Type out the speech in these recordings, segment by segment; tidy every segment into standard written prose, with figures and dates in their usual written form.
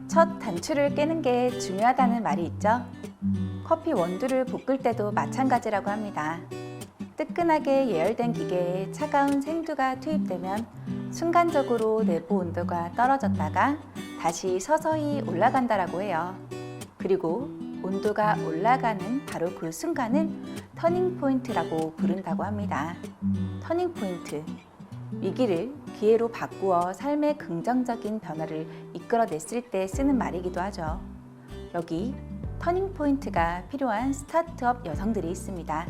첫 단추를 깨는 게 중요하다는 말이 있죠. 커피 원두를 볶을 때도 마찬가지라고 합니다. 뜨끈하게 예열된 기계에 차가운 생두가 투입되면 순간적으로 내부 온도가 떨어졌다가 다시 서서히 올라간다라고 해요. 그리고 온도가 올라가는 바로 그 순간을 터닝 포인트라고 부른다고 합니다. 터닝 포인트. 위기를 기회로 바꾸어 삶의 긍정적인 변화를 이끌어냈을 때 쓰는 말이기도 하죠. 여기 터닝 포인트가 필요한 스타트업 여성들이 있습니다.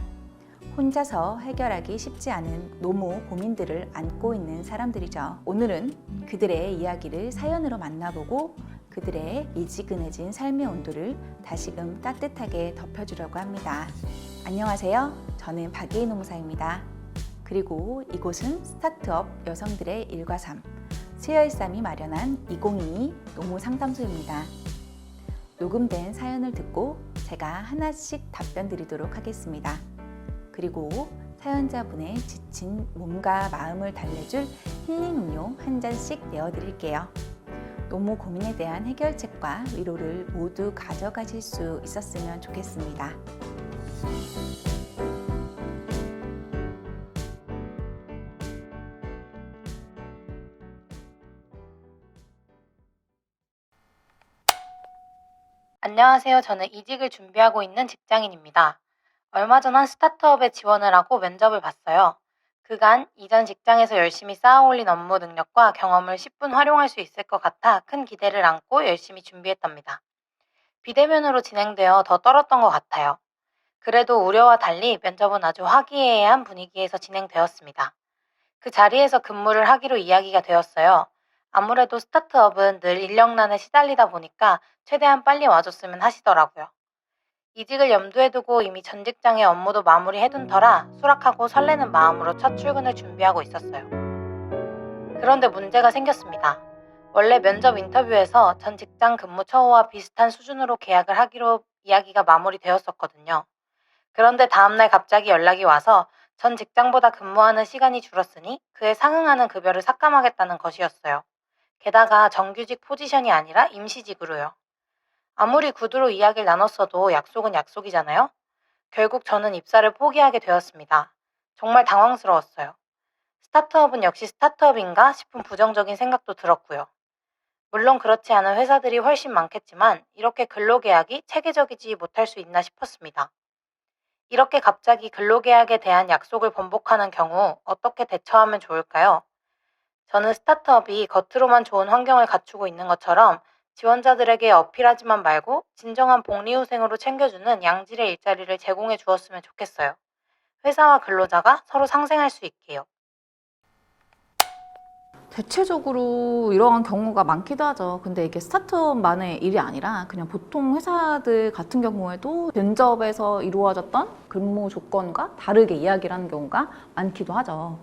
혼자서 해결하기 쉽지 않은 노무 고민들을 안고 있는 사람들이죠. 오늘은 그들의 이야기를 사연으로 만나보고 그들의 미지근해진 삶의 온도를 다시금 따뜻하게 덮여주려고 합니다. 안녕하세요. 저는 박예인 노무사입니다. 그리고 이곳은 스타트업 여성들의 일과 삶, 세열쌈이 마련한 2022 노무상담소입니다. 녹음된 사연을 듣고 제가 하나씩 답변 드리도록 하겠습니다. 그리고 사연자분의 지친 몸과 마음을 달래줄 힐링 음료 한 잔씩 내어드릴게요. 노무 고민에 대한 해결책과 위로를 모두 가져가실 수 있었으면 좋겠습니다. 안녕하세요. 저는 이직을 준비하고 있는 직장인입니다. 얼마 전 한 스타트업에 지원을 하고 면접을 봤어요. 그간 이전 직장에서 열심히 쌓아올린 업무 능력과 경험을 10분 활용할 수 있을 것 같아 큰 기대를 안고 열심히 준비했답니다. 비대면으로 진행되어 더 떨었던 것 같아요. 그래도 우려와 달리 면접은 아주 화기애애한 분위기에서 진행되었습니다. 그 자리에서 근무를 하기로 이야기가 되었어요. 아무래도 스타트업은 늘 인력난에 시달리다 보니까 최대한 빨리 와줬으면 하시더라고요. 이직을 염두에 두고 이미 전 직장의 업무도 마무리해둔 터라 수락하고 설레는 마음으로 첫 출근을 준비하고 있었어요. 그런데 문제가 생겼습니다. 원래 면접 인터뷰에서 전 직장 근무 처우와 비슷한 수준으로 계약을 하기로 이야기가 마무리되었었거든요. 그런데 다음날 갑자기 연락이 와서 전 직장보다 근무하는 시간이 줄었으니 그에 상응하는 급여를 삭감하겠다는 것이었어요. 게다가 정규직 포지션이 아니라 임시직으로요. 아무리 구두로 이야기를 나눴어도 약속은 약속이잖아요. 결국 저는 입사를 포기하게 되었습니다. 정말 당황스러웠어요. 스타트업은 역시 스타트업인가 싶은 부정적인 생각도 들었고요. 물론 그렇지 않은 회사들이 훨씬 많겠지만 이렇게 근로계약이 체계적이지 못할 수 있나 싶었습니다. 이렇게 갑자기 근로계약에 대한 약속을 번복하는 경우 어떻게 대처하면 좋을까요? 저는 스타트업이 겉으로만 좋은 환경을 갖추고 있는 것처럼 지원자들에게 어필하지만 말고 진정한 복리후생으로 챙겨주는 양질의 일자리를 제공해 주었으면 좋겠어요. 회사와 근로자가 서로 상생할 수 있게요. 대체적으로 이러한 경우가 많기도 하죠. 근데 이게 스타트업만의 일이 아니라 그냥 보통 회사들 같은 경우에도 면접에서 이루어졌던 근무 조건과 다르게 이야기를 하는 경우가 많기도 하죠.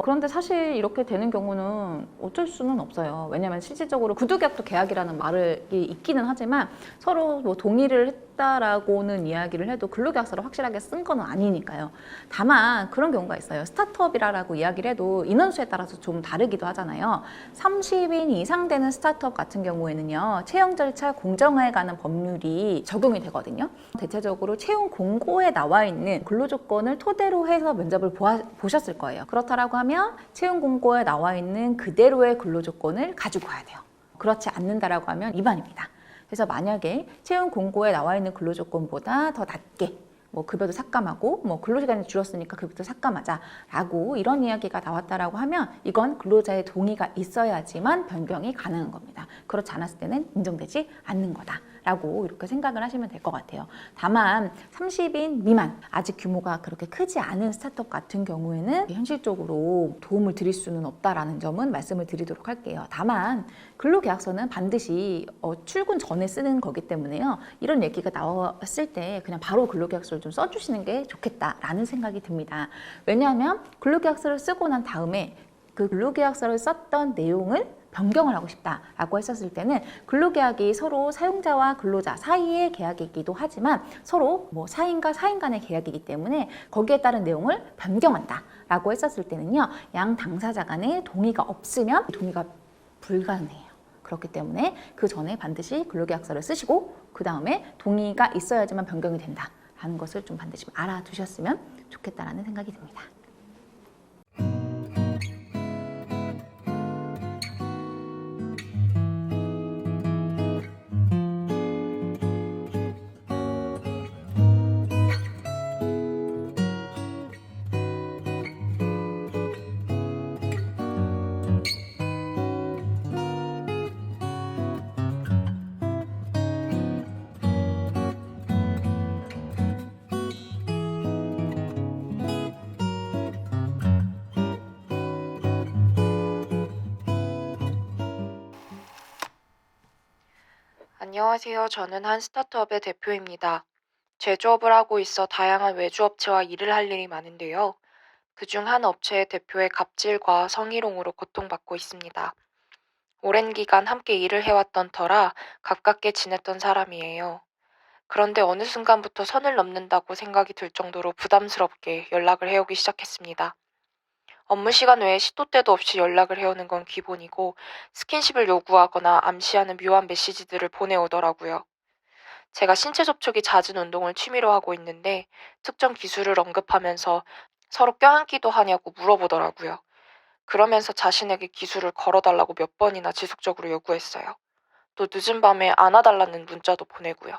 그런데 사실 이렇게 되는 경우는 어쩔 수는 없어요. 왜냐하면 실질적으로 구두계약도 계약이라는 말이 있기는 하지만 서로 뭐 동의를 했다라고는 이야기를 해도 근로계약서를 확실하게 쓴 건 아니니까요. 다만 그런 경우가 있어요. 스타트업이라고 이야기를 해도 인원수에 따라서 좀 다르기도 하잖아요. 30인 이상 되는 스타트업 같은 경우에는요, 채용 절차 공정화에 관한 법률이 적용이 되거든요. 대체적으로 채용 공고에 나와 있는 근로조건을 토대로 해서 면접을 보셨을 거예요. 그렇다라고 하면 채용 공고에 나와 있는 그대로의 근로조건을 가지고 가야 돼요. 그렇지 않는다라고 하면 위반입니다. 그래서 만약에 채용 공고에 나와 있는 근로조건보다 더 낮게 뭐 급여도 삭감하고 뭐 근로시간이 줄었으니까 급여도 삭감하자라고 이런 이야기가 나왔다라고 하면 이건 근로자의 동의가 있어야지만 변경이 가능한 겁니다. 그렇지 않았을 때는 인정되지 않는 거다라고 이렇게 생각을 하시면 될 것 같아요. 다만 30인 미만 아직 규모가 그렇게 크지 않은 스타트업 같은 경우에는 현실적으로 도움을 드릴 수는 없다라는 점은 말씀을 드리도록 할게요. 다만 근로계약서는 반드시 출근 전에 쓰는 거기 때문에요. 이런 얘기가 나왔을 때 그냥 바로 근로계약서를 좀 써주시는 게 좋겠다라는 생각이 듭니다. 왜냐하면 근로계약서를 쓰고 난 다음에 그 근로계약서를 썼던 내용을 변경을 하고 싶다라고 했었을 때는 근로계약이 서로 사용자와 근로자 사이의 계약이기도 하지만 서로 뭐 사인과 사인 간의 계약이기 때문에 거기에 따른 내용을 변경한다라고 했었을 때는요, 양 당사자 간의 동의가 없으면 동의가 불가능해요. 그렇기 때문에 그 전에 반드시 근로계약서를 쓰시고 그 다음에 동의가 있어야지만 변경이 된다라는 것을 좀 반드시 알아두셨으면 좋겠다라는 생각이 듭니다. 안녕하세요. 저는 한 스타트업의 대표입니다. 제조업을 하고 있어 다양한 외주업체와 일을 할 일이 많은데요. 그중 한 업체의 대표의 갑질과 성희롱으로 고통받고 있습니다. 오랜 기간 함께 일을 해왔던 터라 가깝게 지냈던 사람이에요. 그런데 어느 순간부터 선을 넘는다고 생각이 들 정도로 부담스럽게 연락을 해오기 시작했습니다. 업무 시간 외에 시도 때도 없이 연락을 해오는 건 기본이고 스킨십을 요구하거나 암시하는 묘한 메시지들을 보내오더라고요. 제가 신체 접촉이 잦은 운동을 취미로 하고 있는데 특정 기술을 언급하면서 서로 껴안기도 하냐고 물어보더라고요. 그러면서 자신에게 기술을 걸어달라고 몇 번이나 지속적으로 요구했어요. 또 늦은 밤에 안아달라는 문자도 보내고요.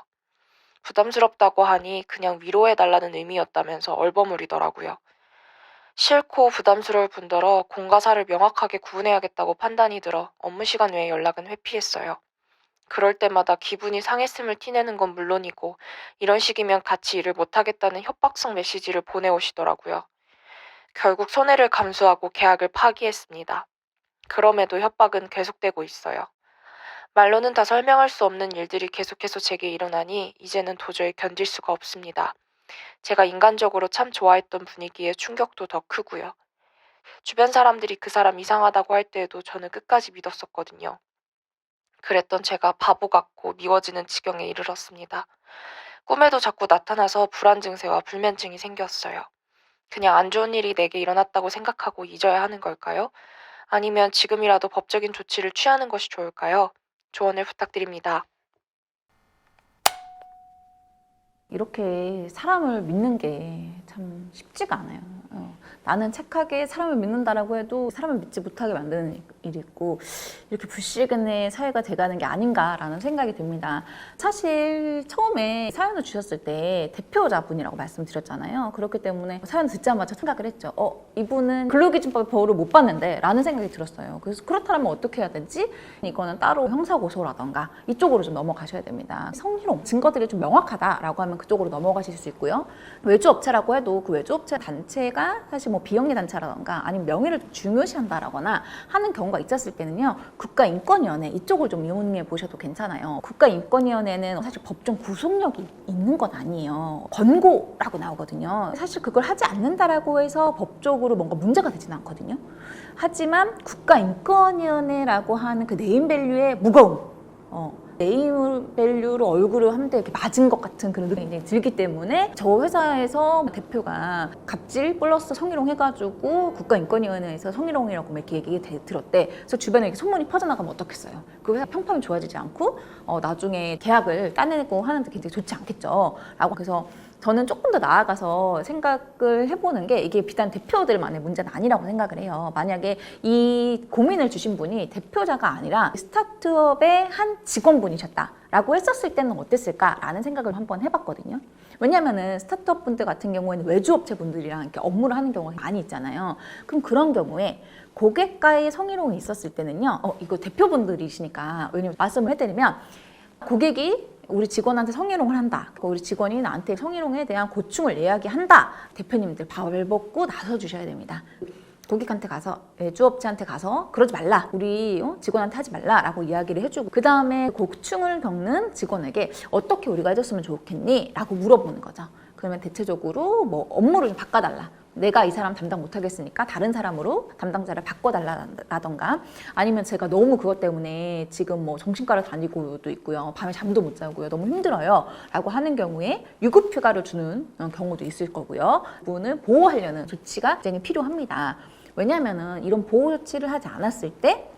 부담스럽다고 하니 그냥 위로해달라는 의미였다면서 얼버무리더라고요. 싫고 부담스러울 뿐더러 공과 사를 명확하게 구분해야겠다고 판단이 들어 업무 시간 외에 연락은 회피했어요. 그럴 때마다 기분이 상했음을 티내는 건 물론이고 이런 식이면 같이 일을 못하겠다는 협박성 메시지를 보내오시더라고요. 결국 손해를 감수하고 계약을 파기했습니다. 그럼에도 협박은 계속되고 있어요. 말로는 다 설명할 수 없는 일들이 계속해서 제게 일어나니 이제는 도저히 견딜 수가 없습니다. 제가 인간적으로 참 좋아했던 분위기에 충격도 더 크고요. 주변 사람들이 그 사람 이상하다고 할 때에도 저는 끝까지 믿었었거든요. 그랬던 제가 바보 같고 미워지는 지경에 이르렀습니다. 꿈에도 자꾸 나타나서 불안 증세와 불면증이 생겼어요. 그냥 안 좋은 일이 내게 일어났다고 생각하고 잊어야 하는 걸까요? 아니면 지금이라도 법적인 조치를 취하는 것이 좋을까요? 조언을 부탁드립니다. 이렇게 사람을 믿는 게 참 쉽지가 않아요. 나는 착하게 사람을 믿는다라고 해도 사람을 믿지 못하게 만드는 일이 있고 이렇게 불시근의 사회가 돼가는 게 아닌가라는 생각이 듭니다. 사실 처음에 사연을 주셨을 때 대표자분이라고 말씀드렸잖아요. 그렇기 때문에 사연 듣자마자 생각을 했죠. 이분은 근로기준법에 벌을 못 받는데 라는 생각이 들었어요. 그래서 그렇다면 어떻게 해야 되지? 이거는 따로 형사고소라던가 이쪽으로 좀 넘어가셔야 됩니다. 성희롱, 증거들이 좀 명확하다라고 하면 그쪽으로 넘어가실 수 있고요. 외주업체라고 해도 그 외주업체 단체가 사실 뭐 비영리 단체라던가 아니면 명예를 좀 중요시한다라거나 하는 경우가 있었을 때는요, 국가인권위원회 이쪽을 좀 이용해 보셔도 괜찮아요. 국가인권위원회는 사실 법정 구속력이 있는 건 아니에요. 권고라고 나오거든요. 사실 그걸 하지 않는다라고 해서 법적으로 뭔가 문제가 되지는 않거든요. 하지만 국가인권위원회라고 하는 그 네임밸류의 무거움, 네임밸류로 얼굴을 한 대 이렇게 맞은 것 같은 그런 느낌이 굉장히 들기 때문에 저 회사에서 대표가 갑질 플러스 성희롱 해가지고 국가인권위원회에서 성희롱이라고 이렇게 얘기 들었대. 그래서 주변에 이렇게 소문이 퍼져나가면 어떻겠어요? 그 회사 평판이 좋아지지 않고 나중에 계약을 따내고 하는데 굉장히 좋지 않겠죠. 라고 그래서 저는 조금 더 나아가서 생각을 해보는 게 이게 비단 대표들만의 문제는 아니라고 생각을 해요. 만약에 이 고민을 주신 분이 대표자가 아니라 스타트업의 한 직원분이셨다라고 했었을 때는 어땠을까라는 생각을 한번 해봤거든요. 왜냐하면 스타트업 분들 같은 경우에는 외주업체 분들이랑 이렇게 업무를 하는 경우가 많이 있잖아요. 그럼 그런 경우에 고객과의 성희롱이 있었을 때는요, 이거 대표분들이시니까 왜냐면 말씀을 해드리면 고객이 우리 직원한테 성희롱을 한다. 우리 직원이 나한테 성희롱에 대한 고충을 이야기한다. 대표님들 발벗고 나서주셔야 됩니다. 고객한테 가서, 외주업체한테 가서 그러지 말라. 우리 직원한테 하지 말라라고 이야기를 해주고 그 다음에 고충을 겪는 직원에게 어떻게 우리가 해줬으면 좋겠니? 라고 물어보는 거죠. 그러면 대체적으로 뭐 업무를 좀 바꿔달라. 내가 이 사람 담당 못하겠으니까 다른 사람으로 담당자를 바꿔달라던가 아니면 제가 너무 그것 때문에 지금 뭐 정신과를 다니고도 있고요. 밤에 잠도 못 자고요. 너무 힘들어요. 라고 하는 경우에 유급휴가를 주는 경우도 있을 거고요. 그분을 보호하려는 조치가 굉장히 필요합니다. 왜냐하면 이런 보호 조치를 하지 않았을 때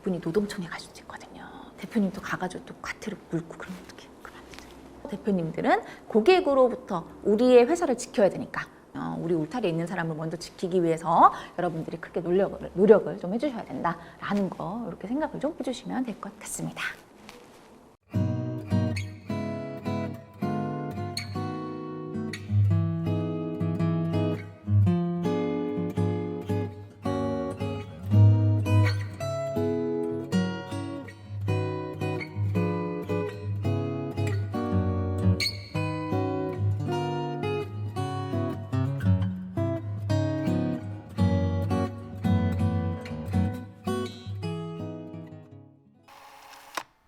분이 노동청에 갈 수도 있거든요. 대표님도 가가지고 또 과태료 물고 그러면 어떡해. 그러면 안 되죠. 대표님들은 고객으로부터 우리의 회사를 지켜야 되니까 우리 울타리에 있는 사람을 먼저 지키기 위해서 여러분들이 크게 노력을 좀 해주셔야 된다라는 거 이렇게 생각을 좀 해주시면 될 것 같습니다.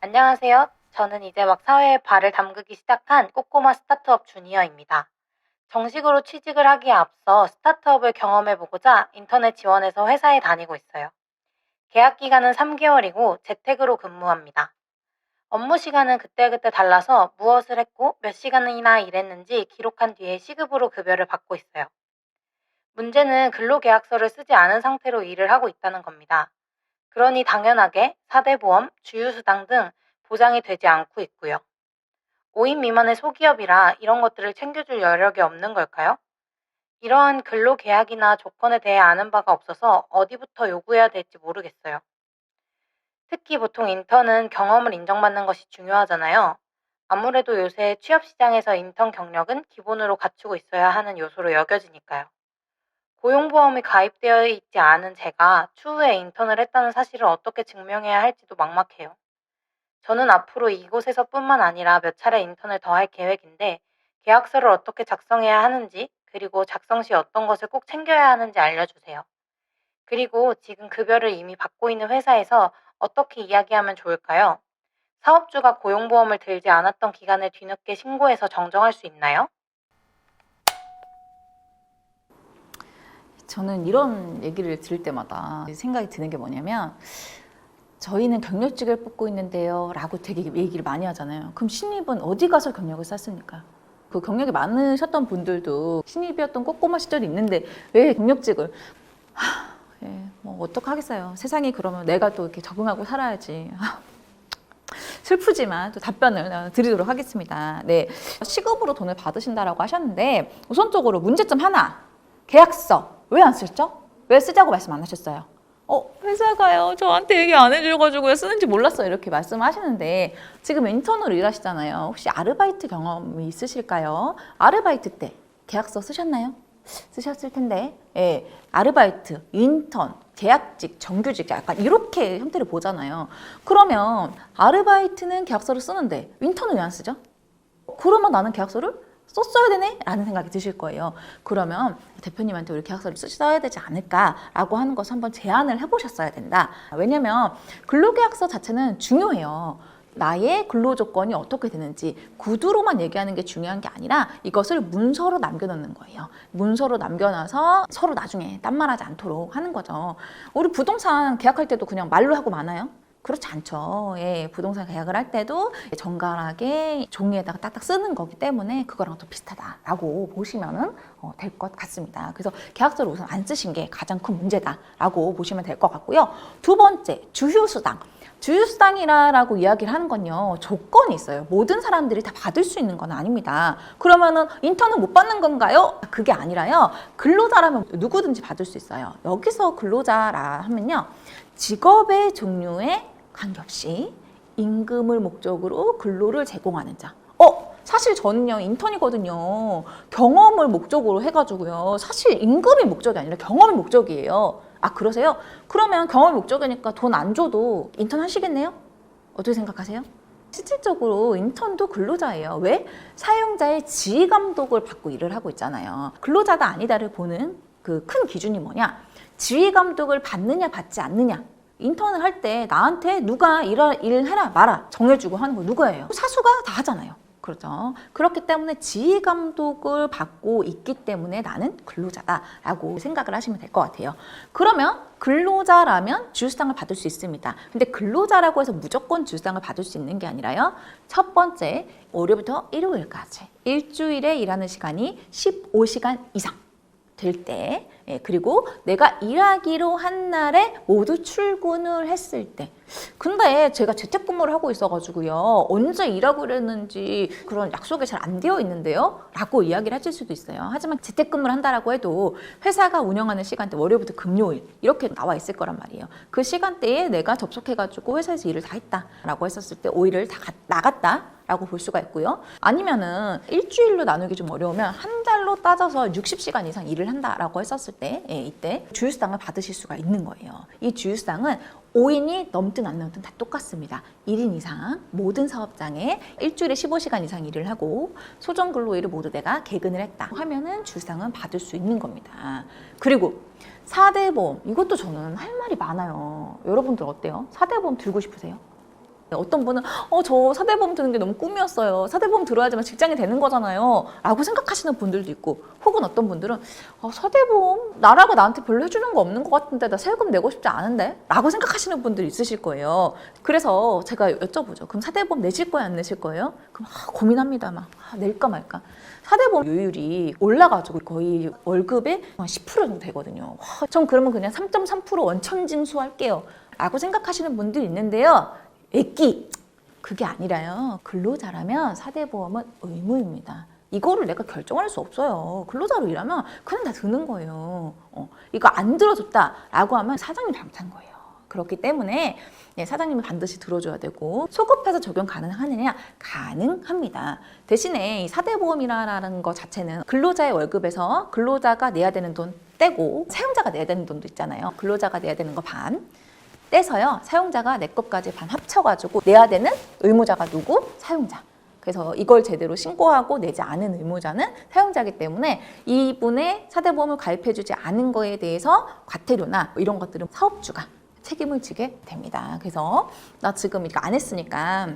안녕하세요. 저는 이제 막 사회에 발을 담그기 시작한 꼬꼬마 스타트업 주니어입니다. 정식으로 취직을 하기에 앞서 스타트업을 경험해보고자 인터넷 지원해서 회사에 다니고 있어요. 계약 기간은 3개월이고 재택으로 근무합니다. 업무 시간은 그때그때 달라서 무엇을 했고 몇 시간이나 일했는지 기록한 뒤에 시급으로 급여를 받고 있어요. 문제는 근로계약서를 쓰지 않은 상태로 일을 하고 있다는 겁니다. 그러니 당연하게 4대 보험, 주휴수당 등 보장이 되지 않고 있고요. 5인 미만의 소기업이라 이런 것들을 챙겨줄 여력이 없는 걸까요? 이러한 근로계약이나 조건에 대해 아는 바가 없어서 어디부터 요구해야 될지 모르겠어요. 특히 보통 인턴은 경험을 인정받는 것이 중요하잖아요. 아무래도 요새 취업시장에서 인턴 경력은 기본으로 갖추고 있어야 하는 요소로 여겨지니까요. 고용보험이 가입되어 있지 않은 제가 추후에 인턴을 했다는 사실을 어떻게 증명해야 할지도 막막해요. 저는 앞으로 이곳에서뿐만 아니라 몇 차례 인턴을 더 할 계획인데 계약서를 어떻게 작성해야 하는지 그리고 작성 시 어떤 것을 꼭 챙겨야 하는지 알려주세요. 그리고 지금 급여를 이미 받고 있는 회사에서 어떻게 이야기하면 좋을까요? 사업주가 고용보험을 들지 않았던 기간을 뒤늦게 신고해서 정정할 수 있나요? 저는 이런 얘기를 들을 때마다 생각이 드는 게 뭐냐면 저희는 경력직을 뽑고 있는데요 라고 되게 얘기를 많이 하잖아요. 그럼 신입은 어디 가서 경력을 쌓습니까? 그 경력이 많으셨던 분들도 신입이었던 꼬꼬마 시절이 있는데 왜 경력직을 뭐 어떡하겠어요. 세상이 그러면 내가 또 이렇게 적응하고 살아야지. 슬프지만 또 답변을 드리도록 하겠습니다. 네, 시급으로 돈을 받으신다라고 하셨는데 우선적으로 문제점 하나, 계약서 왜 안 쓰셨죠? 왜 쓰자고 말씀 안 하셨어요? 회사가요 저한테 얘기 안 해줘가지고 왜 쓰는지 몰랐어요 이렇게 말씀하시는데 지금 인턴으로 일하시잖아요. 혹시 아르바이트 경험이 있으실까요? 아르바이트 때 계약서 쓰셨나요? 쓰셨을 텐데 아르바이트, 인턴, 계약직, 정규직 약간 이렇게 형태를 보잖아요. 그러면 아르바이트는 계약서를 쓰는데 인턴은 왜 안 쓰죠? 그러면 나는 계약서를 썼어야 되네? 라는 생각이 드실 거예요. 그러면 대표님한테 우리 계약서를 써야 되지 않을까라고 하는 것을 한번 제안을 해보셨어야 된다. 왜냐면 근로계약서 자체는 중요해요. 나의 근로조건이 어떻게 되는지 구두로만 얘기하는 게 중요한 게 아니라 이것을 문서로 남겨놓는 거예요. 문서로 남겨놔서 서로 나중에 딴말하지 않도록 하는 거죠. 우리 부동산 계약할 때도 그냥 말로 하고 마나요? 그렇지 않죠. 부동산 계약을 할 때도 정갈하게 종이에다가 딱딱 쓰는 거기 때문에 그거랑 또 비슷하다라고 보시면 될 것 같습니다. 그래서 계약서를 우선 안 쓰신 게 가장 큰 문제다라고 보시면 될 것 같고요. 두 번째, 주휴수당. 주휴수당이라고 이야기를 하는 건요, 조건이 있어요. 모든 사람들이 다 받을 수 있는 건 아닙니다. 그러면은 인턴은 못 받는 건가요? 그게 아니라요. 근로자라면 누구든지 받을 수 있어요. 여기서 근로자라 하면요, 직업의 종류에 관계없이 임금을 목적으로 근로를 제공하는 자. 사실 저는요 인턴이거든요. 경험을 목적으로 해가지고요. 사실 임금이 목적이 아니라 경험이 목적이에요. 그러세요? 그러면 경험이 목적이니까 돈 안 줘도 인턴 하시겠네요? 어떻게 생각하세요? 실질적으로 인턴도 근로자예요. 왜? 사용자의 지휘 감독을 받고 일을 하고 있잖아요. 근로자가 아니다를 보는 그 큰 기준이 뭐냐? 지휘 감독을 받느냐 받지 않느냐. 인턴을 할 때 나한테 누가 일해라 마라 정해주고 하는 거 누구예요? 사수가 다 하잖아요. 그렇죠. 그렇기 때문에 지휘 감독을 받고 있기 때문에 나는 근로자다라고 생각을 하시면 될 것 같아요. 그러면 근로자라면 주휴수당을 받을 수 있습니다. 근데 근로자라고 해서 무조건 주휴수당을 받을 수 있는 게 아니라요. 첫 번째, 월요일부터 일요일까지 일주일에 일하는 시간이 15시간 이상 될 때 그리고 내가 일하기로 한 날에 모두 출근을 했을 때. 근데 제가 재택근무를 하고 있어가지고요. 언제 일하고 그랬는지 그런 약속이 잘 안 되어 있는데요? 라고 이야기를 하실 수도 있어요. 하지만 재택근무를 한다라고 해도 회사가 운영하는 시간대 월요일부터 금요일 이렇게 나와 있을 거란 말이에요. 그 시간대에 내가 접속해가지고 회사에서 일을 다 했다라고 했었을 때 5일을 다 나갔다 라고 볼 수가 있고요. 아니면은 일주일로 나누기 좀 어려우면 한 달로 따져서 60시간 이상 일을 한다라고 했었을 때 이때 주휴수당을 받으실 수가 있는 거예요. 이 주휴수당은 5인이 넘든 안 넘든 다 똑같습니다. 1인 이상 모든 사업장에 일주일에 15시간 이상 일을 하고 소정근로일을 모두 내가 개근을 했다 하면은 주휴수당은 받을 수 있는 겁니다. 그리고 4대 보험, 이것도 저는 할 말이 많아요. 여러분들 어때요? 4대 보험 들고 싶으세요? 어떤 분은 저 4대 보험 드는 게 너무 꿈이었어요. 4대 보험 들어야지만 직장이 되는 거잖아요. 라고 생각하시는 분들도 있고, 혹은 어떤 분들은 4대 보험 나라가 나한테 별로 해주는 거 없는 것 같은데 나 세금 내고 싶지 않은데? 라고 생각하시는 분들이 있으실 거예요. 그래서 제가 여쭤보죠. 그럼 4대 보험 내실 거예요? 안 내실 거예요? 그럼 고민합니다. 막 낼까 말까. 4대 보험 요율이 올라가지고 거의 월급의 10% 정도 되거든요. 전 그러면 그냥 3.3% 원천 징수할게요. 라고 생각하시는 분들이 있는데요. 애기 그게 아니라요. 근로자라면 4대 보험은 의무입니다. 이거를 내가 결정할 수 없어요. 근로자로 일하면 그냥 다 드는 거예요. 이거 안 들어줬다라고 하면 사장님 잘못한 거예요. 그렇기 때문에 사장님이 반드시 들어줘야 되고 소급해서 적용 가능하느냐? 가능합니다. 대신에 이 4대 보험이라는 것 자체는 근로자의 월급에서 근로자가 내야 되는 돈 떼고 사용자가 내야 되는 돈도 있잖아요. 근로자가 내야 되는 거 반 떼서요. 사용자가 내 것까지 반 합쳐가지고 내야 되는 의무자가 누구? 사용자. 그래서 이걸 제대로 신고하고 내지 않은 의무자는 사용자이기 때문에 이분의 4대 보험을 가입해주지 않은 거에 대해서 과태료나 이런 것들은 사업주가 책임을 지게 됩니다. 그래서 나 지금 이거 안 했으니까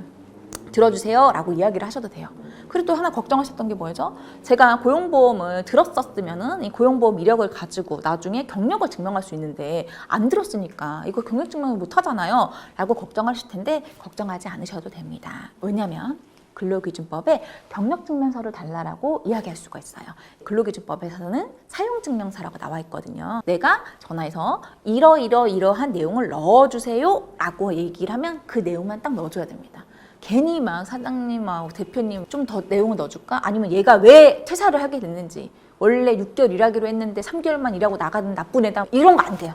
들어주세요 라고 이야기를 하셔도 돼요. 그리고 또 하나 걱정하셨던 게 뭐죠? 제가 고용보험을 들었었으면은 이 고용보험 이력을 가지고 나중에 경력을 증명할 수 있는데 안 들었으니까 이거 경력 증명을 못 하잖아요 라고 걱정하실 텐데 걱정하지 않으셔도 됩니다. 왜냐면 근로기준법에 경력증명서를 달라라고 이야기할 수가 있어요. 근로기준법에서는 사용증명서라고 나와 있거든요. 내가 전화해서 이러한 내용을 넣어주세요 라고 얘기를 하면 그 내용만 딱 넣어줘야 됩니다. 괜히 막 사장님하고 대표님 좀 더 내용을 넣어줄까? 아니면 얘가 왜 퇴사를 하게 됐는지, 원래 6개월 일하기로 했는데 3개월만 일하고 나가는 나쁜 애다, 이런 거 안 돼요.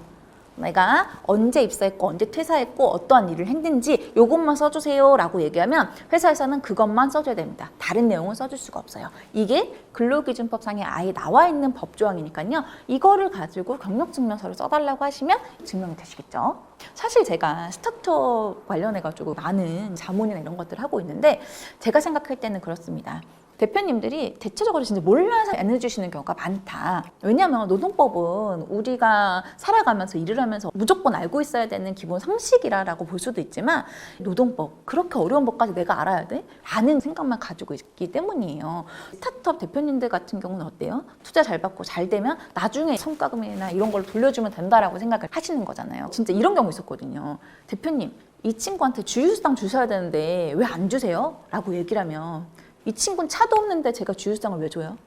내가 언제 입사했고 언제 퇴사했고 어떠한 일을 했는지 요것만 써주세요 라고 얘기하면 회사에서는 그것만 써줘야 됩니다. 다른 내용은 써줄 수가 없어요. 이게 근로기준법상에 아예 나와 있는 법조항이니까요. 이거를 가지고 경력증명서를 써달라고 하시면 증명이 되시겠죠. 사실 제가 스타트업 관련해가지고 많은 자문이나 이런 것들을 하고 있는데 제가 생각할 때는 그렇습니다. 대표님들이 대체적으로 진짜 몰라서 안 해주시는 경우가 많다. 왜냐하면 노동법은 우리가 살아가면서 일을 하면서 무조건 알고 있어야 되는 기본 상식이라고 볼 수도 있지만 노동법, 그렇게 어려운 법까지 내가 알아야 돼? 라는 생각만 가지고 있기 때문이에요. 스타트업 대표님들 같은 경우는 어때요? 투자 잘 받고 잘 되면 나중에 성과금이나 이런 걸 돌려주면 된다라고 생각을 하시는 거잖아요. 진짜 이런 경우 있었거든요. 대표님, 이 친구한테 주휴수당 주셔야 되는데 왜 안 주세요? 라고 얘기를 하면 이 친구는 차도 없는데 제가 주휴수당을 왜 줘요?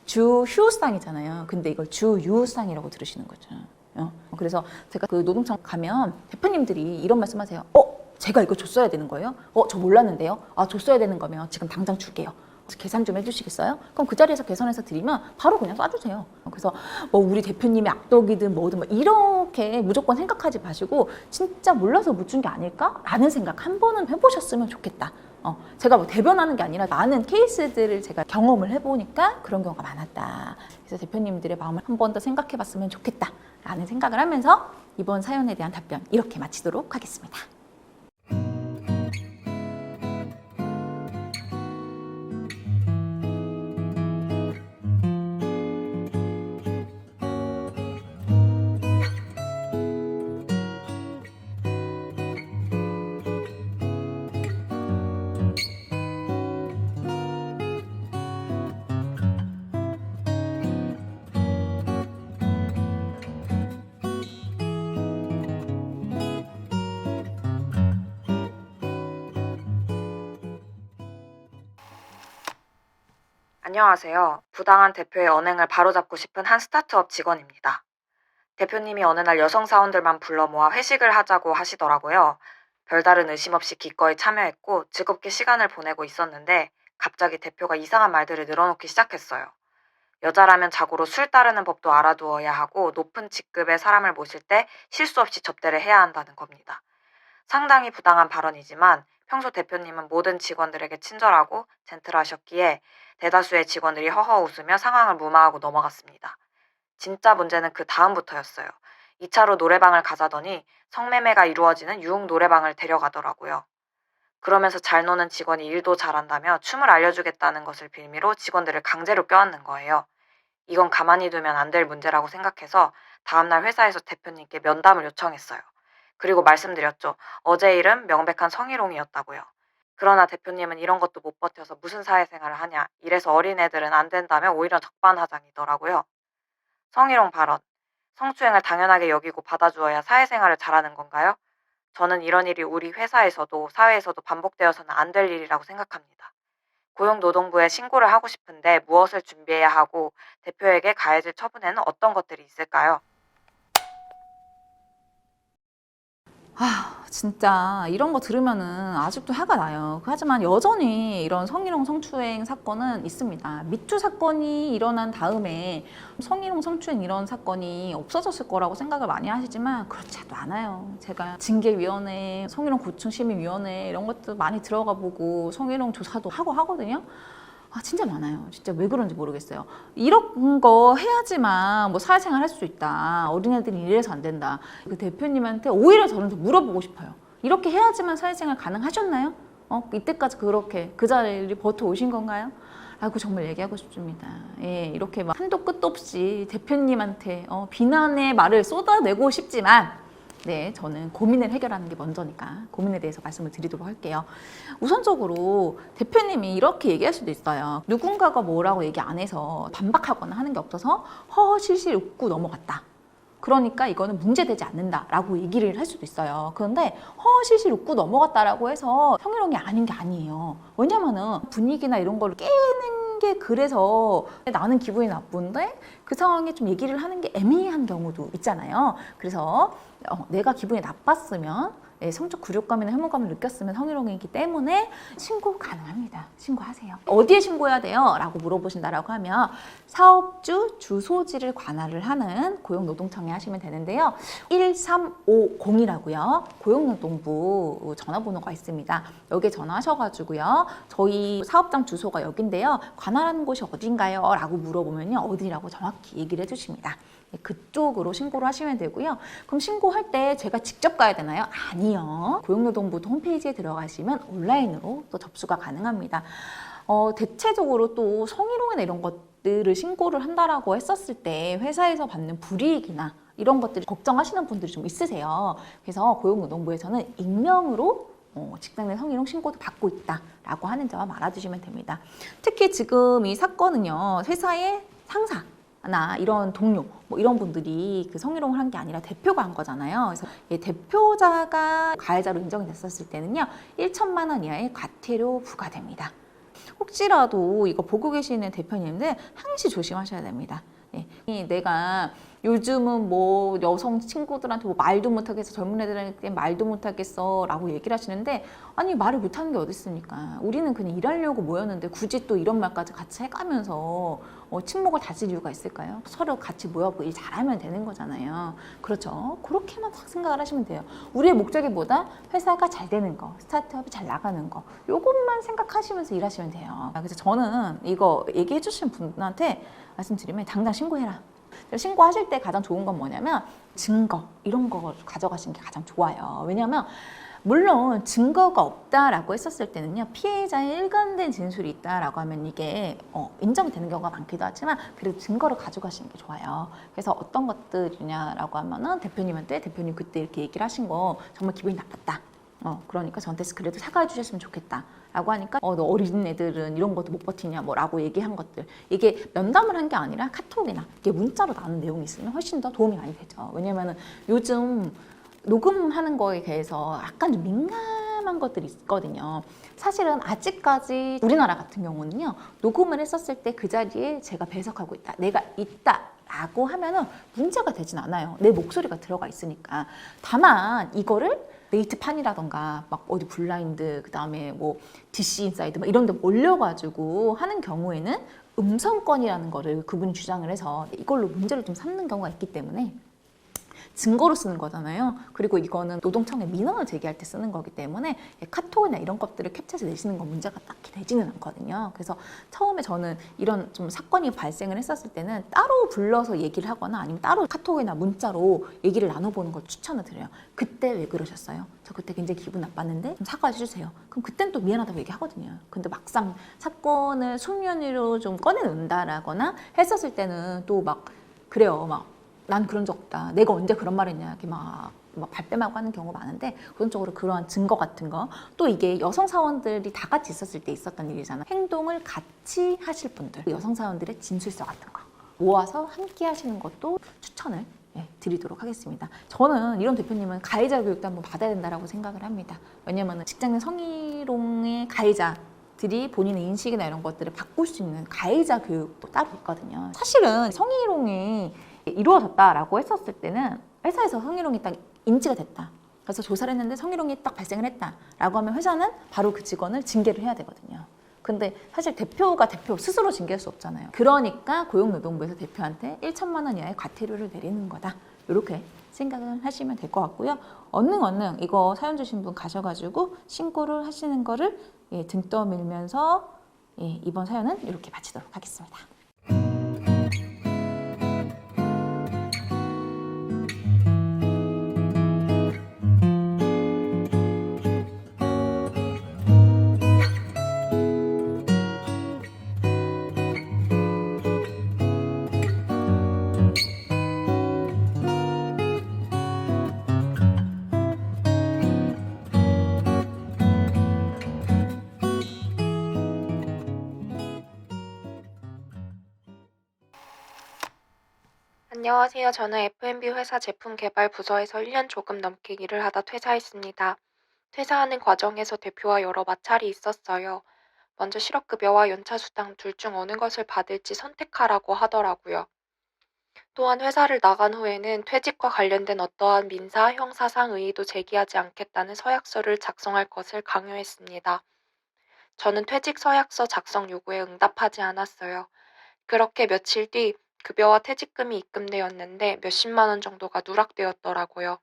주휴수당이잖아요. 근데 이걸 주유수당이라고 들으시는 거죠. 그래서 제가 그 노동청 가면 대표님들이 이런 말씀하세요. 제가 이거 줬어야 되는 거예요? 저 몰랐는데요. 줬어야 되는 거면 지금 당장 줄게요. 계산 좀 해주시겠어요? 그럼 그 자리에서 계산해서 드리면 바로 그냥 쏴주세요. 그래서 우리 대표님이 악덕이든 뭐든 이렇게 무조건 생각하지 마시고 진짜 몰라서 못 준 게 아닐까라는 생각 한 번은 해보셨으면 좋겠다. 제가 대변하는 게 아니라 많은 케이스들을 제가 경험을 해보니까 그런 경우가 많았다. 그래서 대표님들의 마음을 한 번 더 생각해 봤으면 좋겠다라는 생각을 하면서 이번 사연에 대한 답변 이렇게 마치도록 하겠습니다. 안녕하세요. 부당한 대표의 언행을 바로잡고 싶은 한 스타트업 직원입니다. 대표님이 어느 날 여성 사원들만 불러 모아 회식을 하자고 하시더라고요. 별다른 의심 없이 기꺼이 참여했고 즐겁게 시간을 보내고 있었는데 갑자기 대표가 이상한 말들을 늘어놓기 시작했어요. 여자라면 자고로 술 따르는 법도 알아두어야 하고 높은 직급의 사람을 모실 때 실수 없이 접대를 해야 한다는 겁니다. 상당히 부당한 발언이지만 평소 대표님은 모든 직원들에게 친절하고 젠틀하셨기에 대다수의 직원들이 허허 웃으며 상황을 무마하고 넘어갔습니다. 진짜 문제는 그 다음부터였어요. 2차로 노래방을 가자더니 성매매가 이루어지는 유흥 노래방을 데려가더라고요. 그러면서 잘 노는 직원이 일도 잘한다며 춤을 알려주겠다는 것을 빌미로 직원들을 강제로 껴안는 거예요. 이건 가만히 두면 안 될 문제라고 생각해서 다음날 회사에서 대표님께 면담을 요청했어요. 그리고 말씀드렸죠. 어제 일은 명백한 성희롱이었다고요. 그러나 대표님은 이런 것도 못 버텨서 무슨 사회생활을 하냐. 이래서 어린애들은 안 된다며 오히려 적반하장이더라고요. 성희롱 발언. 성추행을 당연하게 여기고 받아주어야 사회생활을 잘하는 건가요? 저는 이런 일이 우리 회사에서도 사회에서도 반복되어서는 안 될 일이라고 생각합니다. 고용노동부에 신고를 하고 싶은데 무엇을 준비해야 하고 대표에게 가해질 처분에는 어떤 것들이 있을까요? 진짜 이런 거 들으면은 아직도 화가 나요. 하지만 여전히 이런 성희롱 성추행 사건은 있습니다. 미투 사건이 일어난 다음에 성희롱 성추행 이런 사건이 없어졌을 거라고 생각을 많이 하시지만 그렇지도 않아요. 제가 징계위원회, 성희롱 고충심의위원회 이런 것도 많이 들어가 보고 성희롱 조사도 하고 하거든요. 진짜 많아요. 진짜 왜 그런지 모르겠어요. 이런 거 해야지만 뭐 사회생활 할 수 있다. 어린애들이 이래서 안 된다. 그 대표님한테 오히려 저는 더 물어보고 싶어요. 이렇게 해야지만 사회생활 가능하셨나요? 이때까지 그렇게 그 자리를 버텨 오신 건가요? 라고 정말 얘기하고 싶습니다. 예, 이렇게 막 한도 끝도 없이 대표님한테 비난의 말을 쏟아내고 싶지만 네, 저는 고민을 해결하는 게 먼저니까 고민에 대해서 말씀을 드리도록 할게요. 우선적으로 대표님이 이렇게 얘기할 수도 있어요. 누군가가 뭐라고 얘기 안 해서 반박하거나 하는 게 없어서 허허실실 웃고 넘어갔다. 그러니까 이거는 문제되지 않는다라고 얘기를 할 수도 있어요. 그런데 허허실실 웃고 넘어갔다라고 해서 성희롱이 아닌 게 아니에요. 왜냐면은 분위기나 이런 걸 깨는 게 그래서 나는 기분이 나쁜데 그 상황에 좀 얘기를 하는 게 애매한 경우도 있잖아요. 그래서 내가 기분이 나빴으면 성적 굴욕감이나 혐오감을 느꼈으면 성희롱이기 때문에 신고 가능합니다. 신고하세요. 어디에 신고해야 돼요? 라고 물어보신다라고 하면 사업주 주소지를 관할을 하는 고용노동청에 하시면 되는데요. 1350이라고요. 고용노동부 전화번호가 있습니다. 여기에 전화하셔가지고요. 저희 사업장 주소가 여긴데요. 관할하는 곳이 어딘가요? 라고 물어보면요. 어디라고 정확히 얘기를 해주십니다. 그쪽으로 신고를 하시면 되고요. 그럼 신고할 때 제가 직접 가야 되나요? 아니요. 고용노동부 홈페이지에 들어가시면 온라인으로 또 접수가 가능합니다. 대체적으로 또 성희롱이나 이런 것들을 신고를 한다라고 했었을 때 회사에서 받는 불이익이나 이런 것들을 걱정하시는 분들이 좀 있으세요. 그래서 고용노동부에서는 익명으로 직장 내 성희롱 신고도 받고 있다라고 하는 점 알아두시면 됩니다. 특히 지금 이 사건은요. 회사의 상사 나 이런 동료 뭐 이런 분들이 그 성희롱을 한 게 아니라 대표가 한 거잖아요. 그래서 대표자가 가해자로 인정이 됐었을 때는요 1천만 원 이하의 과태료 부과됩니다. 혹시라도 이거 보고 계시는 대표님들 항시 조심하셔야 됩니다. 내가 요즘은 뭐 여성 친구들한테 뭐 말도 못하겠어, 젊은 애들한테 말도 못하겠어 라고 얘기를 하시는데 아니 말을 못하는 게 어디 있습니까? 우리는 그냥 일하려고 모였는데 굳이 또 이런 말까지 같이 해가면서 친목을 다질 이유가 있을까요? 서로 같이 모여서 일 잘하면 되는 거잖아요. 그렇죠? 그렇게만 딱 생각을 하시면 돼요. 우리의 목적이 뭐다? 회사가 잘 되는 거, 스타트업이 잘 나가는 거 요것만 생각하시면서 일하시면 돼요. 그래서 저는 이거 얘기해 주신 분한테 말씀드리면 당장 신고해라. 신고하실 때 가장 좋은 건 뭐냐면 증거 이런 거 가져가시는 게 가장 좋아요. 왜냐하면 물론 증거가 없다라고 했었을 때는요 피해자의 일관된 진술이 있다라고 하면 이게 인정이 되는 경우가 많기도 하지만 그래도 증거를 가져가시는 게 좋아요. 그래서 어떤 것들이냐라고 하면은 대표님한테 대표님 그때 이렇게 얘기를 하신 거 정말 기분이 나빴다. 그러니까 저한테 그래도 사과해 주셨으면 좋겠다 라고 하니까 너 어린 애들은 이런 것도 못 버티냐 뭐 라고 얘기한 것들 이게 면담을 한 게 아니라 카톡이나 이게 문자로 나눈 내용이 있으면 훨씬 더 도움이 많이 되죠. 왜냐면은 요즘 녹음하는 거에 대해서 약간 좀 민감한 체험한 것들이 있거든요. 사실은 아직까지 우리나라 같은 경우는요, 녹음을 했었을 때 그 자리에 제가 배석하고 있다, 내가 있다 라고 하면은 문제가 되진 않아요. 내 목소리가 들어가 있으니까. 다만 이거를 네이트판이라던가 막 어디 블라인드, 그 다음에 뭐 DC 인사이드 막 이런 데 올려가지고 하는 경우에는 음성권이라는 거를 그분이 주장을 해서 이걸로 문제를 좀 삼는 경우가 있기 때문에 증거로 쓰는 거잖아요. 그리고 이거는 노동청에 민원을 제기할 때 쓰는 거기 때문에 카톡이나 이런 것들을 캡처해서 내시는 건 문제가 딱히 되지는 않거든요. 그래서 처음에 저는 이런 좀 사건이 발생을 했었을 때는 따로 불러서 얘기를 하거나 아니면 따로 카톡이나 문자로 얘기를 나눠보는 걸 추천을 드려요. 그때 왜 그러셨어요? 저 그때 굉장히 기분 나빴는데 좀 사과해 주세요. 그럼 그땐 또 미안하다고 얘기하거든요. 근데 막상 사건을 수면 위로 좀 꺼내놓는다라거나 했었을 때는 또 막 그래요. 막 난 그런 적 없다. 내가 언제 그런 말 했냐. 이렇게 막 발뺌하고 하는 경우가 많은데, 그런적으로 그러한 증거 같은 거, 또 이게 여성 사원들이 다 같이 있었을 때 있었던 일이잖아. 행동을 같이 하실 분들, 여성 사원들의 진술서 같은 거 모아서 함께 하시는 것도 추천을 드리도록 하겠습니다. 저는 이런 대표님은 가해자 교육도 한번 받아야 된다고 생각을 합니다. 왜냐하면 직장 내 성희롱의 가해자들이 본인의 인식이나 이런 것들을 바꿀 수 있는 가해자 교육도 따로 있거든요. 사실은 성희롱이 이루어졌다라고 했었을 때는 회사에서 성희롱이 딱 인지가 됐다. 그래서 조사를 했는데 성희롱이 딱 발생을 했다라고 하면 회사는 바로 그 직원을 징계를 해야 되거든요. 근데 사실 대표가 대표 스스로 징계할 수 없잖아요. 그러니까 고용노동부에서 대표한테 1천만 원 이하의 과태료를 내리는 거다. 이렇게 생각을 하시면 될 것 같고요. 얼른 이거 사연 주신 분 가셔가지고 신고를 하시는 거를 등 떠밀면서 이번 사연은 이렇게 마치도록 하겠습니다. 안녕하세요. 저는 F&B 회사 제품 개발 부서에서 1년 조금 넘게 일을 하다 퇴사했습니다. 퇴사하는 과정에서 대표와 여러 마찰이 있었어요. 먼저 실업급여와 연차수당 둘 중 어느 것을 받을지 선택하라고 하더라고요. 또한 회사를 나간 후에는 퇴직과 관련된 어떠한 민사, 형사상 의의도 제기하지 않겠다는 서약서를 작성할 것을 강요했습니다. 저는 퇴직 서약서 작성 요구에 응답하지 않았어요. 그렇게 며칠 뒤 급여와 퇴직금이 입금되었는데 몇십만 원 정도가 누락되었더라고요.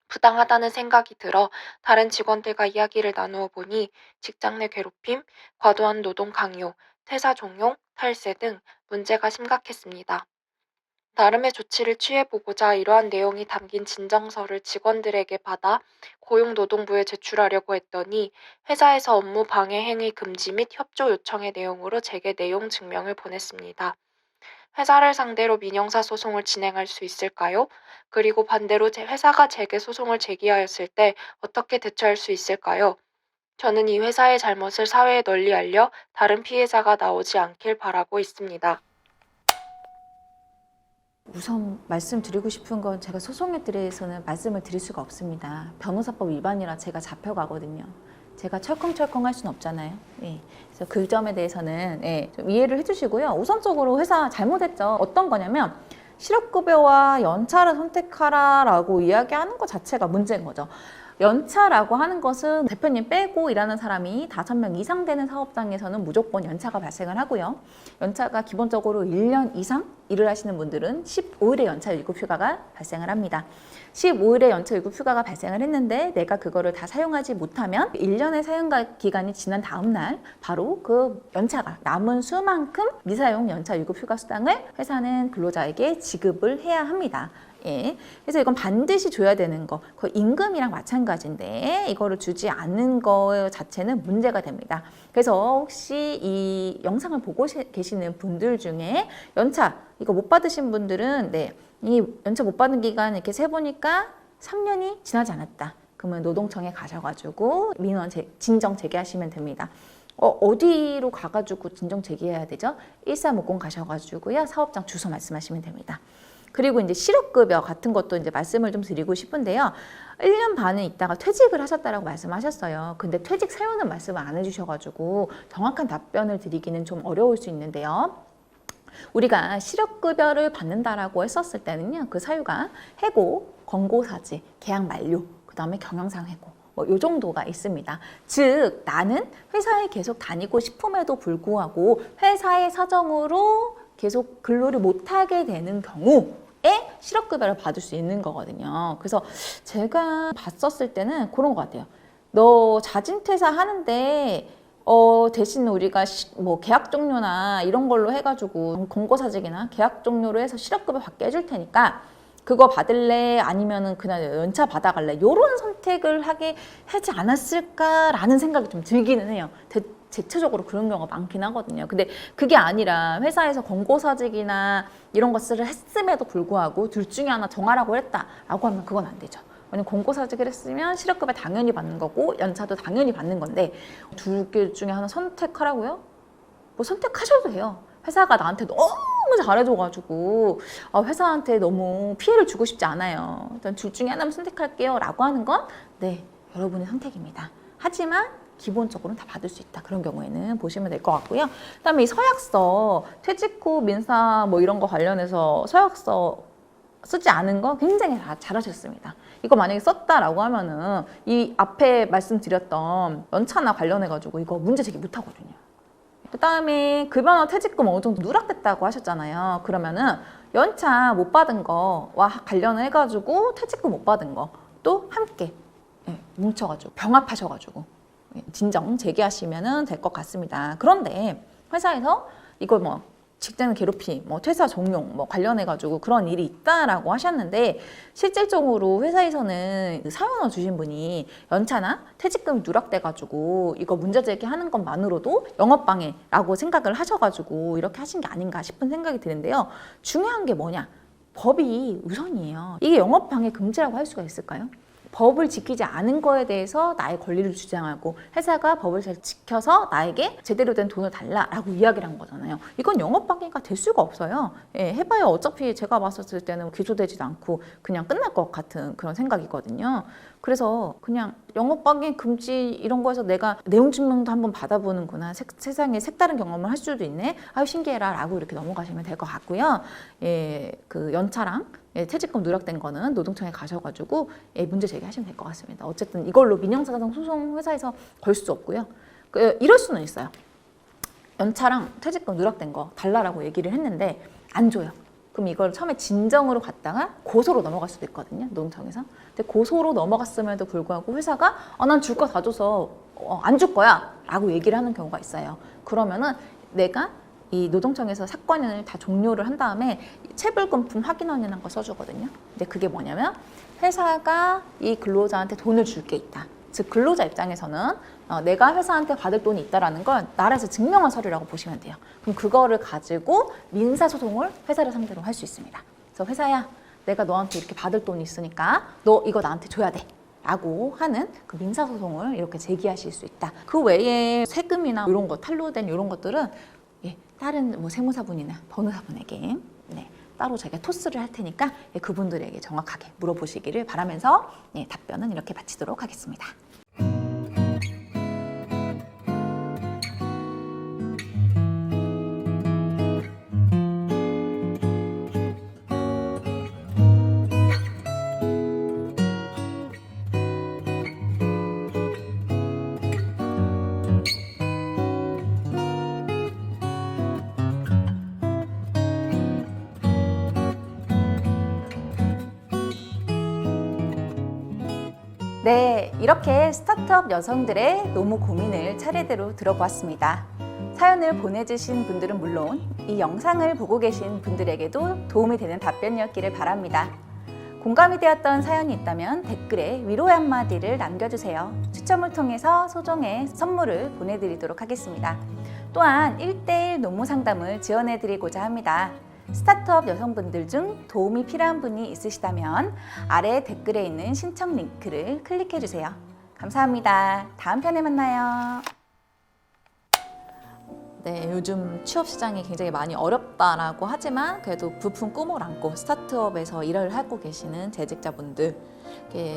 부당하다는 생각이 들어 다른 직원들과 이야기를 나누어 보니 직장 내 괴롭힘, 과도한 노동 강요, 퇴사 종용, 탈세 등 문제가 심각했습니다. 나름의 조치를 취해보고자 이러한 내용이 담긴 진정서를 직원들에게 받아 고용노동부에 제출하려고 했더니 회사에서 업무 방해 행위 금지 및 협조 요청의 내용으로 제게 내용 증명을 보냈습니다. 회사를 상대로 민형사 소송을 진행할 수 있을까요? 그리고 반대로 회사가 제게 소송을 제기하였을 때 어떻게 대처할 수 있을까요? 저는 이 회사의 잘못을 사회에 널리 알려 다른 피해자가 나오지 않길 바라고 있습니다. 우선 말씀드리고 싶은 건 제가 소송에 대해서는 말씀을 드릴 수가 없습니다. 변호사법 위반이라 제가 잡혀가거든요. 제가 철컹철컹 할 수는 없잖아요. 그래서 그 점에 대해서는 좀 이해를 해주시고요. 우선적으로 회사 잘못했죠. 어떤 거냐면 실업급여와 연차를 선택하라라고 이야기하는 것 자체가 문제인 거죠. 연차라고 하는 것은 대표님 빼고 일하는 사람이 5명 이상 되는 사업장에서는 무조건 연차가 발생을 하고요. 연차가 기본적으로 1년 이상 일을 하시는 분들은 15일의 연차 유급휴가가 발생을 합니다. 15일의 연차 유급휴가가 발생을 했는데 내가 그거를 다 사용하지 못하면 1년의 사용 기간이 지난 다음 날 바로 그 연차가 남은 수만큼 미사용 연차 유급휴가 수당을 회사는 근로자에게 지급을 해야 합니다. 그래서 이건 반드시 줘야 되는 거, 그 임금이랑 마찬가지인데 이거를 주지 않는 거 자체는 문제가 됩니다. 그래서 혹시 이 영상을 보고 계시는 분들 중에 연차 이거 못 받으신 분들은 이 연차 못 받은 기간 이렇게 세보니까 3년이 지나지 않았다. 그러면 노동청에 가셔가지고 민원 진정 제기하시면 됩니다. 어디로 가가지고 진정 제기해야 되죠? 1350 가셔가지고요. 사업장 주소 말씀하시면 됩니다. 그리고 이제 실업급여 같은 것도 이제 말씀을 좀 드리고 싶은데요. 1년 반은 있다가 퇴직을 하셨다라고 말씀하셨어요. 근데 퇴직 사유는 말씀을 안 해주셔가지고 정확한 답변을 드리기는 좀 어려울 수 있는데요. 우리가 실업급여를 받는다라고 했었을 때는요, 그 사유가 해고, 권고사직, 계약 만료, 그 다음에 경영상 해고, 뭐 요 정도가 있습니다. 즉 나는 회사에 계속 다니고 싶음에도 불구하고 회사의 사정으로 계속 근로를 못하게 되는 경우에 실업급여를 받을 수 있는 거거든요. 그래서 제가 봤었을 때는 그런 것 같아요. 너 자진퇴사 하는데 대신 우리가 뭐 계약 종료나 이런 걸로 해가지고 권고사직이나 계약 종료로 해서 실업급여 받게 해줄 테니까 그거 받을래? 아니면은 그냥 연차 받아갈래? 이런 선택을 하게 하지 않았을까라는 생각이 좀 들기는 해요. 대체적으로 그런 경우가 많긴 하거든요. 근데 그게 아니라 회사에서 권고사직이나 이런 것을 했음에도 불구하고 둘 중에 하나 정하라고 했다라고 하면 그건 안 되죠. 왜냐면 권고사직을 했으면 실업급여 당연히 받는 거고 연차도 당연히 받는 건데 두 개 중에 하나 선택하라고요? 뭐 선택하셔도 돼요. 회사가 나한테 너무 잘해줘가지고 회사한테 너무 피해를 주고 싶지 않아요. 일단 둘 중에 하나만 선택할게요 라고 하는 건 네, 여러분의 선택입니다. 하지만 기본적으로는 다 받을 수 있다. 그런 경우에는 보시면 될 것 같고요. 그다음에 이 서약서, 퇴직 후 민사 뭐 이런 거 관련해서 서약서 쓰지 않은 거 굉장히 다 잘하셨습니다. 이거 만약에 썼다라고 하면은 이 앞에 말씀드렸던 연차나 관련해가지고 이거 문제 제기 못 하거든요. 그다음에 급여나 퇴직금 어느 정도 누락됐다고 하셨잖아요. 그러면은 연차 못 받은 거와 관련해가지고 퇴직금 못 받은 거 또 함께 뭉쳐가지고 병합하셔가지고 진정 제기하시면 될 것 같습니다. 그런데 회사에서 이거 뭐 직장 괴롭힘, 뭐 퇴사 종용 뭐 관련해가지고 그런 일이 있다라고 하셨는데 실질적으로 회사에서는 사연을 주신 분이 연차나 퇴직금이 누락돼가지고 이거 문제 제기하는 것만으로도 영업방해라고 생각을 하셔가지고 이렇게 하신 게 아닌가 싶은 생각이 드는데요. 중요한 게 뭐냐? 법이 우선이에요. 이게 영업방해 금지라고 할 수가 있을까요? 법을 지키지 않은 거에 대해서 나의 권리를 주장하고 회사가 법을 잘 지켜서 나에게 제대로 된 돈을 달라라고 이야기를 한 거잖아요. 이건 영업방해가 될 수가 없어요. 해봐야 어차피 제가 봤었을 때는 기소되지도 않고 그냥 끝날 것 같은 그런 생각이거든요. 그래서 그냥 영업방해 금지 이런 거에서 내가 내용 증명도 한번 받아보는구나. 세상에 색다른 경험을 할 수도 있네. 아유 신기해라 라고 이렇게 넘어가시면 될 것 같고요. 그 연차랑 퇴직금 누락된 거는 노동청에 가셔가지고 문제 제기하시면 될 것 같습니다. 어쨌든 이걸로 민형사상 소송 회사에서 걸 수 없고요. 이럴 수는 있어요. 연차랑 퇴직금 누락된 거 달라라고 얘기를 했는데 안 줘요. 그럼 이걸 처음에 진정으로 갔다가 고소로 넘어갈 수도 있거든요. 노동청에서. 근데 고소로 넘어갔음에도 불구하고 회사가 난 줄 거 다 줘서 안 줄 거야 라고 얘기를 하는 경우가 있어요. 그러면은 내가 이 노동청에서 사건을 다 종료를 한 다음에 체불금품 확인원이라는 걸 써주거든요. 근데 그게 뭐냐면 회사가 이 근로자한테 돈을 줄 게 있다. 즉 근로자 입장에서는 내가 회사한테 받을 돈이 있다라는 걸 나라에서 증명한 서류라고 보시면 돼요. 그럼 그거를 가지고 민사소송을 회사를 상대로 할 수 있습니다. 그래서 회사야, 내가 너한테 이렇게 받을 돈이 있으니까 너 이거 나한테 줘야 돼. 라고 하는 그 민사소송을 이렇게 제기하실 수 있다. 그 외에 세금이나 이런 거 탄로된 이런 것들은 다른 뭐 세무사분이나 변호사분에게 따로 저희가 토스를 할 테니까 그분들에게 정확하게 물어보시기를 바라면서 답변은 이렇게 마치도록 하겠습니다. 네, 이렇게 스타트업 여성들의 노무 고민을 차례대로 들어보았습니다. 사연을 보내주신 분들은 물론 이 영상을 보고 계신 분들에게도 도움이 되는 답변이었기를 바랍니다. 공감이 되었던 사연이 있다면 댓글에 위로의 한마디를 남겨주세요. 추첨을 통해서 소정의 선물을 보내드리도록 하겠습니다. 또한 1:1 노무 상담을 지원해드리고자 합니다. 스타트업 여성분들 중 도움이 필요한 분이 있으시다면 아래 댓글에 있는 신청 링크를 클릭해주세요. 감사합니다. 다음 편에 만나요. 네, 요즘 취업 시장이 굉장히 많이 어렵다라고 하지만 그래도 부푼 꿈을 안고 스타트업에서 일을 하고 계시는 재직자분들,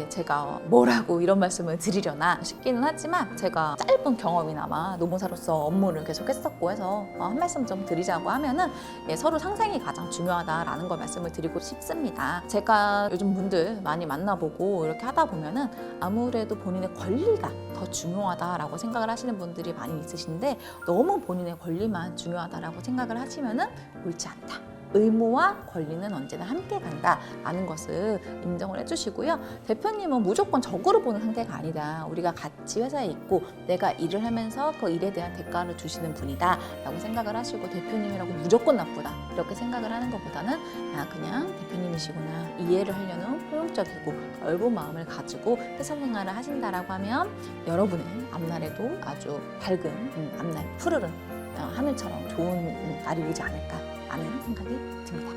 제가 뭐라고 이런 말씀을 드리려나 싶기는 하지만 제가 짧은 경험이나마 노무사로서 업무를 계속 했었고 해서 한 말씀 좀 드리자고 하면은 서로 상생이 가장 중요하다라는 걸 말씀을 드리고 싶습니다. 제가 요즘 분들 많이 만나보고 이렇게 하다 보면은 아무래도 본인의 권리가 더 중요하다라고 생각을 하시는 분들이 많이 있으신데, 너무 본인의 권리만 중요하다라고 생각을 하시면은 옳지 않다. 의무와 권리는 언제나 함께 간다라는 것을 인정을 해주시고요. 대표님은 무조건 적으로 보는 상대가 아니다. 우리가 같이 회사에 있고 내가 일을 하면서 그 일에 대한 대가를 주시는 분이다 라고 생각을 하시고, 대표님이라고 무조건 나쁘다 이렇게 생각을 하는 것보다는 그냥 대표님이시구나, 이해를 하려는 포용적이고 넓은 마음을 가지고 회사 생활을 하신다라고 하면 여러분의 앞날에도 아주 밝은 앞날, 푸르른 하늘처럼 좋은 날이 오지 않을까 라는 생각이 듭니다.